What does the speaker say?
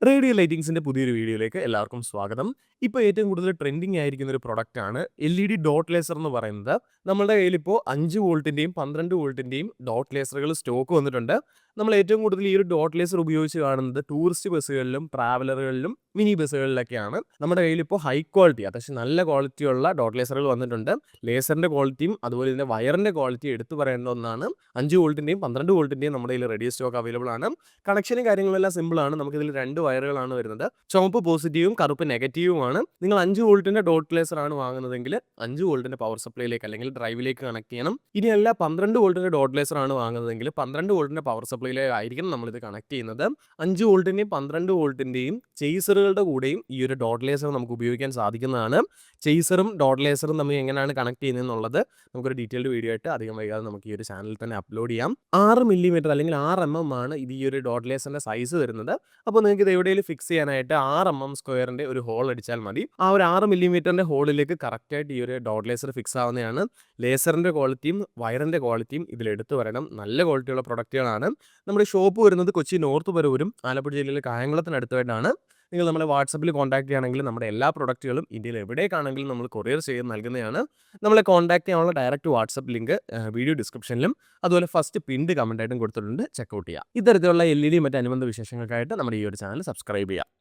Radio ലൈറ്റിംഗ്സിന്റെ പുതിയൊരു വീഡിയോയിലേക്ക് എല്ലാവർക്കും സ്വാഗതം. ഇപ്പോൾ ഏറ്റവും കൂടുതൽ ട്രെൻഡിങ് ആയിരിക്കുന്ന ഒരു പ്രൊഡക്റ്റ് ആണ് LED ഡോട്ട് ലേസർ എന്ന് പറയുന്നത്. നമ്മുടെ കയ്യിൽ ഇപ്പോൾ 5 വോൾട്ടിന്റെയും 12 വോൾട്ടിന്റെയും ഡോട്ട് ലേസറുകൾ സ്റ്റോക്ക് വന്നിട്ടുണ്ട്. നമ്മൾ ഏറ്റവും കൂടുതൽ ഈ ഒരു ഡോട്ട് ലേസർ ഉപയോഗിച്ച് കാണുന്നത് ടൂറിസ്റ്റ് ബസ്സുകളിലും ട്രാവലറുകളിലും മിനി ബസ്സുകളിലൊക്കെയാണ്. നമ്മുടെ കയ്യിൽ ഇപ്പോൾ ഹൈ ക്വാളിറ്റി, അത്യാവശ്യം നല്ല ക്വാളിറ്റിയുള്ള ഡോട്ട് ലേസറുകൾ വന്നിട്ടുണ്ട്. ലേസറിന്റെ ക്വാളിറ്റിയും അതുപോലെ തന്നെ വയറിന്റെ ക്വാളിറ്റി എടുത്തു പറയേണ്ട ഒന്നാണ്. 5 വോൾട്ടിന്റെയും 12 വോൾട്ടിന്റെയും നമ്മുടെ കയ്യിൽ റെഡി സ്റ്റോക്ക് അവൈലബിൾ ആണ്. കണക്ഷനും കാര്യങ്ങളെല്ലാം സിമ്പിൾ ആണ്. നമുക്കിതിൽ 2 വയറുകളാണ് വരുന്നത്. ചുവപ്പ് പോസിറ്റീവും കറുപ്പ് നെഗറ്റീവുമാണ്. നിങ്ങൾ 5 വോൾട്ടിന്റെ ഡോട്ട് ലേസർ ആണ് വാങ്ങുന്നതെങ്കിൽ 5 വോൾട്ടിന്റെ പവർ സപ്ലൈയിലേക്ക് അല്ലെങ്കിൽ ഡ്രൈവിലേക്ക് കണക്ട് ചെയ്യണം. ഇനിയല്ല 12 വോൾട്ടിന്റെ ഡോട്ട് ലേസർ ആണ് വാങ്ങുന്നതെങ്കിൽ 12 വോൾട്ടിന്റെ പവർ സപ്ലൈയിലേക്കായിരിക്കും നമ്മളിത് കണക്ട് ചെയ്യുന്നത്. 5 വോൾട്ടിന്റെയും 12 വോൾട്ടിന്റെയും ചേസറുകളുടെ കൂടെയും ഈ ഒരു ഡോട്ട് ലേസർ നമുക്ക് ഉപയോഗിക്കാൻ സാധിക്കുന്നതാണ്. ചേസറും ഡോട്ട് ലേസറും തമ്മിൽ എങ്ങനെയാണ് കണക്ട് ചെയ്യുന്നതെന്നുള്ളത് നമുക്കൊരു ഡീറ്റെയിൽഡ് വീഡിയോ ആയിട്ട് അധികം വൈകാതെ നമുക്ക് ഈ ഒരു ചാനലിൽ തന്നെ അപ്ലോഡ് ചെയ്യാം. 6 മില്ലിമീറ്റർ അല്ലെങ്കിൽ 6 mm ആണ് ഇത് ഈ ഒരു ഡോട്ട് ലേസറിന്റെ സൈസ് വരുന്നത്. അപ്പോൾ നിങ്ങൾക്ക് ഇത് എവിടെയെങ്കിലും ഫിക്സ് ചെയ്യാനായിട്ട് 6 mm സ്ക്വയറിന്റെ ഒരു ഹോൾ അടിച്ചാൽ മതി. ആ ഒരു 6 മില്ലിമീറ്ററിന്റെ ഹോളിലേക്ക് കറക്റ്റായിട്ട് ഈ ഒരു ഡോട്ട് ലേസർ ഫിക്സ് ആവുന്നതാണ്. ലേസറിന്റെ ക്വാളിറ്റിയും വയറിന്റെ ക്വാളിറ്റിയും ഇതിൽ എടുത്തു വരണം. നല്ല ക്വാളിറ്റിയുള്ള പ്രൊഡക്റ്റുകളാണ്. നമ്മുടെ ഷോപ്പ് വരുന്നത് കൊച്ചി നോർത്ത് പരവൂരും ആലപ്പുഴ ജില്ലയിലെ കായംകുളത്തിനടുത്തായിട്ടാണ്. നിങ്ങൾ നമ്മളെ വാട്സപ്പിൽ കോൺടാക്ട് ചെയ്യുകയാണെങ്കിൽ നമ്മുടെ എല്ലാ പ്രൊഡക്റ്റുകളും ഇന്ത്യയിൽ എവിടേക്കാണെങ്കിലും നമ്മൾ കൊറിയർ ചെയ്ത് നൽകുന്നതാണ്. നമ്മളെ കോൺടാക്ട് ചെയ്യാനുള്ള ഡയറക്റ്റ് വാട്സപ്പ് ലിങ്ക് വീഡിയോ ഡിസ്ക്രിപ്ഷനിലും അതുപോലെ ഫസ്റ്റ് പിൻഡ് കമൻ്റ് ആയിട്ടും കൊടുത്തിട്ടുണ്ട്. ചെക്കൗട്ട് ചെയ്യുക. ഇത്തരത്തിലുള്ള LED മറ്റ് അനുബന്ധ വിശേഷങ്ങൾക്കായിട്ട് നമ്മുടെ ഈ ഒരു ചാനൽ സബ്സ്ക്രൈബ് ചെയ്യുക.